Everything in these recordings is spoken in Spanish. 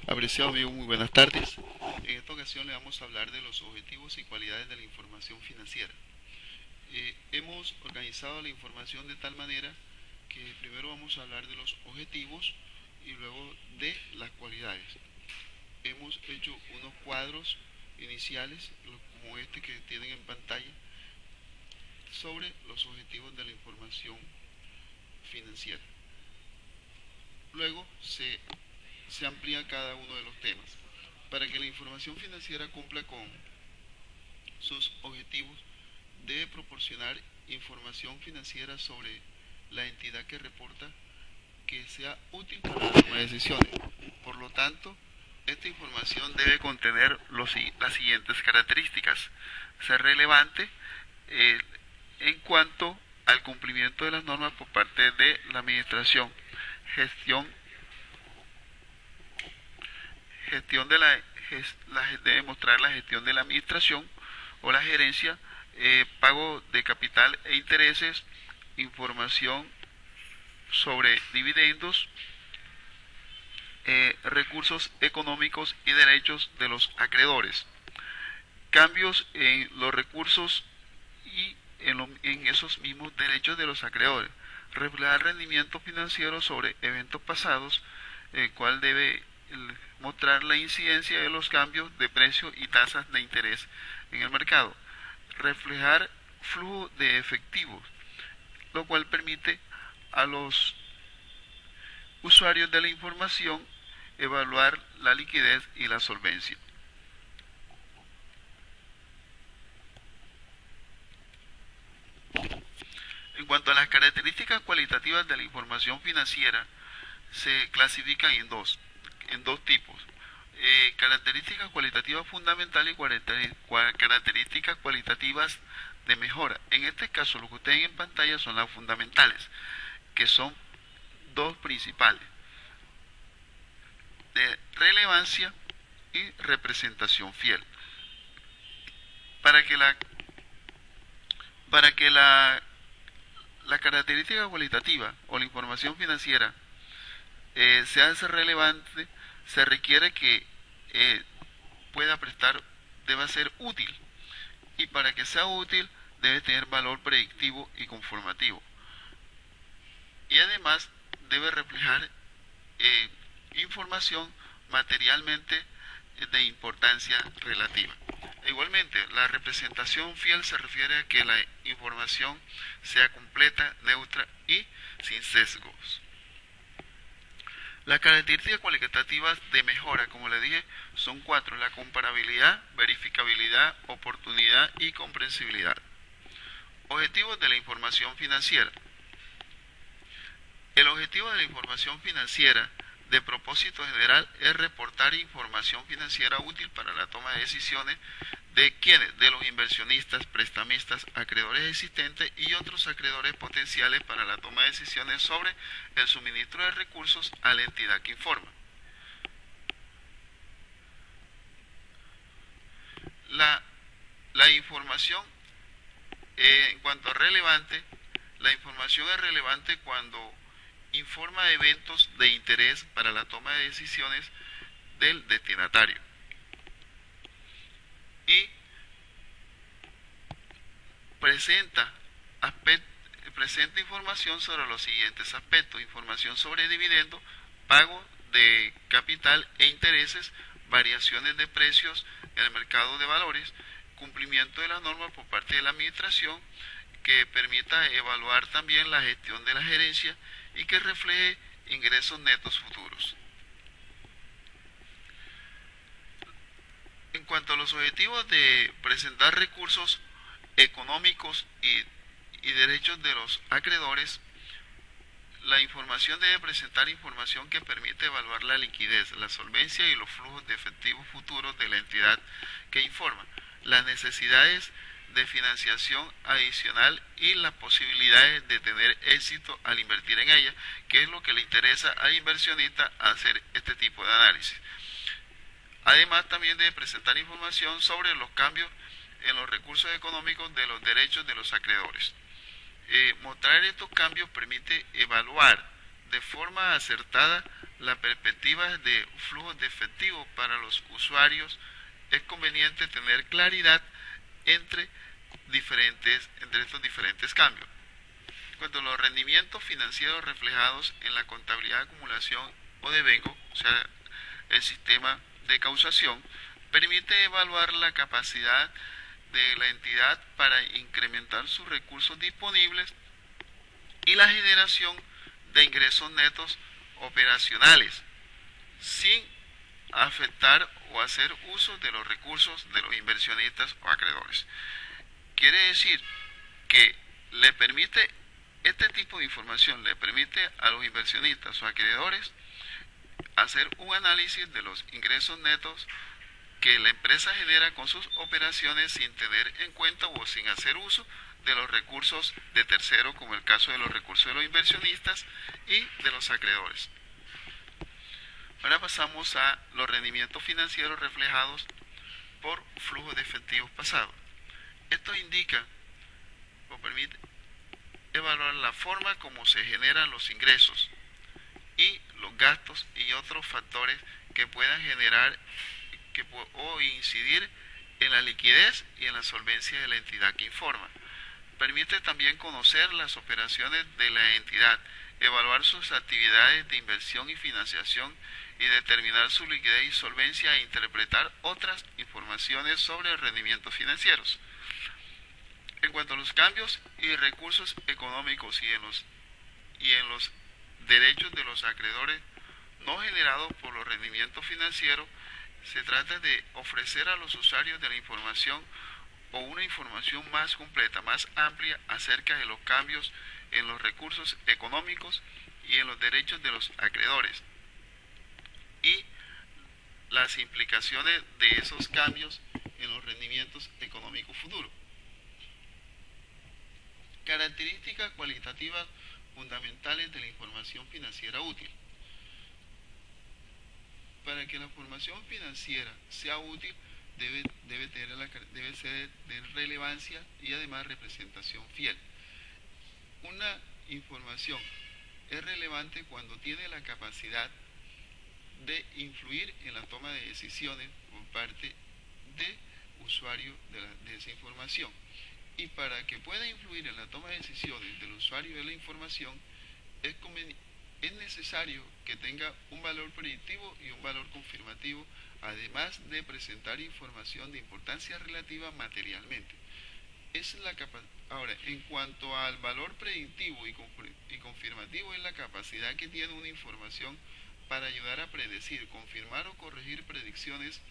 Apreciado amigo, muy buenas tardes. En esta ocasión le vamos a hablar de los objetivos y cualidades de la información financiera. Hemos organizado la información de tal manera que primero vamos a hablar de los objetivos y luego de las cualidades. Hemos hecho unos cuadros iniciales, como este que tienen en pantalla, sobre los objetivos de la información financiera. Luego se amplía cada uno de los temas. Para que la información financiera cumpla con sus objetivos, debe proporcionar información financiera sobre la entidad que reporta que sea útil para la toma de decisiones. Por lo tanto, esta información debe contener las siguientes características: ser relevante eh, en cuanto al cumplimiento de las normas por parte de la administración, gestión gestión de debe mostrar la gestión de la administración o la gerencia, pago de capital e intereses, información sobre dividendos, recursos económicos y derechos de los acreedores, cambios en los recursos y en esos mismos derechos de los acreedores, reflejar rendimiento financiero sobre eventos pasados, el cual debe mostrar la incidencia de los cambios de precio y tasas de interés en el mercado, reflejar flujo de efectivos, lo cual permite a los usuarios de la información evaluar la liquidez y la solvencia. En cuanto a las características cualitativas de la información financiera, se clasifican en dos tipos. Características cualitativas fundamentales y características cualitativas de mejora. En este caso, lo que ustedes ven en pantalla son las fundamentales, que son dos principales: de relevancia y representación fiel. Para que la para que la característica cualitativa o la información financiera se hace relevante, se requiere que eh, pueda prestar, deba ser útil, y para que sea útil debe tener valor predictivo y conformativo, y además debe reflejar eh, información materialmente de importancia relativa. Igualmente, la representación fiel se refiere a que la información sea completa, neutra y sin sesgos. Las características cualitativas de mejora, como le dije, son cuatro: la comparabilidad, verificabilidad, oportunidad y comprensibilidad. Objetivos de la información financiera. El objetivo de la información financiera de propósito general es reportar información financiera útil para la toma de decisiones de quienes, de los inversionistas, prestamistas, acreedores existentes y otros acreedores potenciales para la toma de decisiones sobre el suministro de recursos a la entidad que informa. La, la información, en cuanto a relevante, la información es relevante cuando informa de eventos de interés para la toma de decisiones del destinatario y presenta, presenta información sobre los siguientes aspectos: información sobre dividendos, pago de capital e intereses, variaciones de precios en el mercado de valores, cumplimiento de las normas por parte de la administración, que permita evaluar también la gestión de la gerencia y que refleje ingresos netos futuros. En cuanto a los objetivos de presentar recursos económicos y derechos de los acreedores, la información debe presentar información que permite evaluar la liquidez, la solvencia y los flujos de efectivos futuros de la entidad que informa, las necesidades de financiación adicional y las posibilidades de tener éxito al invertir en ella, que es lo que le interesa al inversionista hacer este tipo de análisis. Además, también debe presentar información sobre los cambios en los recursos económicos de los derechos de los acreedores. Mostrar estos cambios permite evaluar de forma acertada la perspectiva de flujo de efectivo para los usuarios, es conveniente tener claridad entre estos diferentes cambios. Cuando los rendimientos financieros reflejados en la contabilidad de acumulación o de vengo, o sea, el sistema de causación, permite evaluar la capacidad de la entidad para incrementar sus recursos disponibles y la generación de ingresos netos operacionales, sin afectar o hacer uso de los recursos de los inversionistas o acreedores. Quiere decir que este tipo de información le permite a los inversionistas o acreedores hacer un análisis de los ingresos netos que la empresa genera con sus operaciones sin tener en cuenta o sin hacer uso de los recursos de terceros, como el caso de los recursos de los inversionistas y de los acreedores. Ahora pasamos a los rendimientos financieros reflejados por flujo de efectivos pasados. Esto indica o permite evaluar la forma como se generan los ingresos y los gastos y otros factores que puedan generar o incidir en la liquidez y en la solvencia de la entidad que informa. Permite también conocer las operaciones de la entidad, evaluar sus actividades de inversión y financiación y determinar su liquidez y solvencia e interpretar otras informaciones sobre rendimientos financieros. En cuanto a los cambios y recursos económicos y en los derechos de los acreedores no generados por los rendimientos financieros, se trata de ofrecer a los usuarios de la información o una información más completa, más amplia acerca de los cambios en los recursos económicos y en los derechos de los acreedores y las implicaciones de esos cambios en los rendimientos económicos futuros. Características cualitativas fundamentales de la información financiera útil. Para que la información financiera sea útil, debe ser de relevancia y además representación fiel. Una información es relevante cuando tiene la capacidad de influir en la toma de decisiones por parte de usuario de esa información. Y para que pueda influir en la toma de decisiones del usuario de la información, es necesario que tenga un valor predictivo y un valor confirmativo, además de presentar información de importancia relativa materialmente. Ahora, en cuanto al valor predictivo y confirmativo, es la capacidad que tiene una información para ayudar a predecir, confirmar o corregir predicciones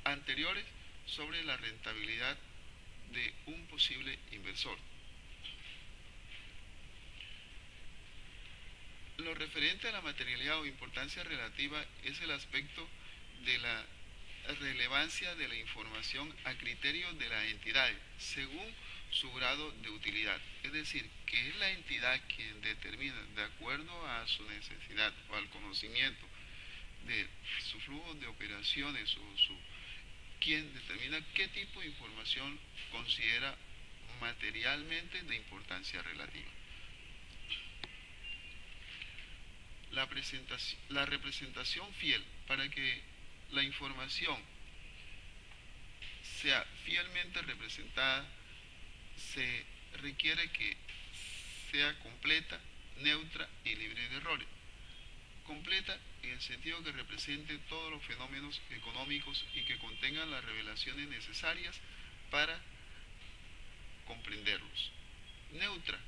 anteriores sobre la rentabilidad de un posible inversor. Lo referente a la materialidad o importancia relativa es el aspecto de la relevancia de la información a criterio de las entidades según su grado de utilidad, es decir, que es la entidad quien determina, de acuerdo a su necesidad o al conocimiento de su flujo de operaciones quien determina qué tipo de información considera materialmente de importancia relativa. La representación fiel. Para que la información sea fielmente representada, se requiere que sea completa, neutra y libre de errores. Completa en el sentido que represente todos los fenómenos económicos y que contengan las revelaciones necesarias para comprenderlos. Neutra,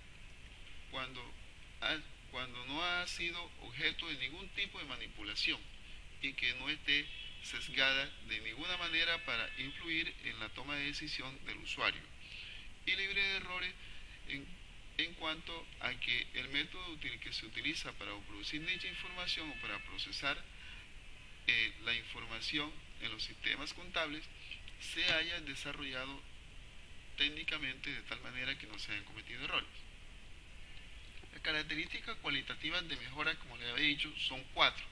cuando no ha sido objeto de ningún tipo de manipulación y que no esté sesgada de ninguna manera para influir en la toma de decisión del usuario. Y libre de errores en cuanto a que el método que se utiliza para producir dicha información o para procesar la información en los sistemas contables se haya desarrollado técnicamente de tal manera que no se hayan cometido errores. Las características cualitativas de mejora, como les había dicho, son 4: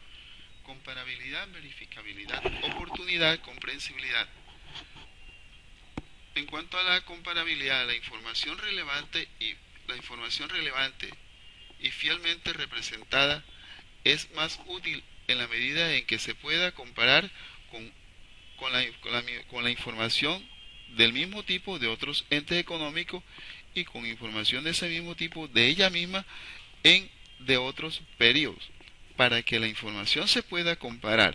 comparabilidad, verificabilidad, oportunidad, comprensibilidad. En cuanto a la comparabilidad, la información relevante y fielmente representada es más útil en la medida en que se pueda comparar con, con la información del mismo tipo de otros entes económicos y con información de ese mismo tipo de ella misma en de otros periodos. Para que la información se pueda comparar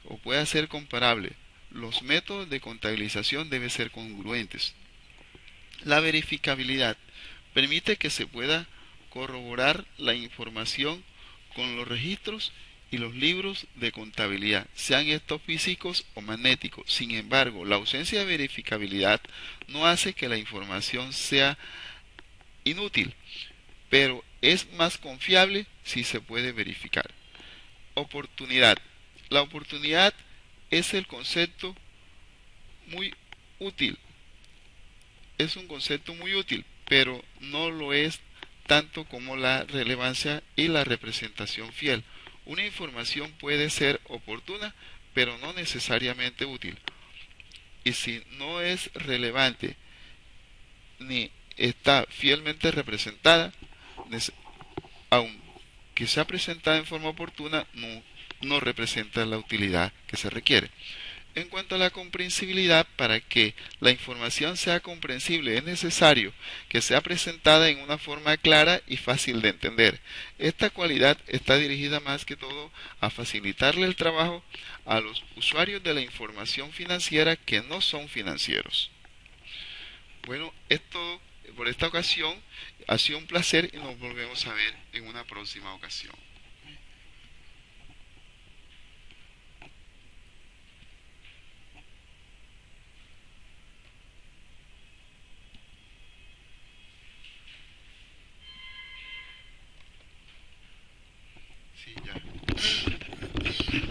o pueda ser comparable, los métodos de contabilización deben ser congruentes. La verificabilidad permite que se pueda corroborar la información con los registros y los libros de contabilidad, sean estos físicos o magnéticos. Sin embargo, la ausencia de verificabilidad no hace que la información sea inútil, pero es más confiable si se puede verificar. Oportunidad. La oportunidad es el concepto muy útil. Es un concepto muy útil, pero no lo es tanto como la relevancia y la representación fiel. Una información puede ser oportuna, pero no necesariamente útil. Y si no es relevante ni está fielmente representada, aunque sea presentada en forma oportuna, no representa la utilidad que se requiere. En cuanto a la comprensibilidad, para que la información sea comprensible es necesario que sea presentada en una forma clara y fácil de entender. Esta cualidad está dirigida más que todo a facilitarle el trabajo a los usuarios de la información financiera que no son financieros. Bueno, esto por esta ocasión ha sido un placer y nos volvemos a ver en una próxima ocasión.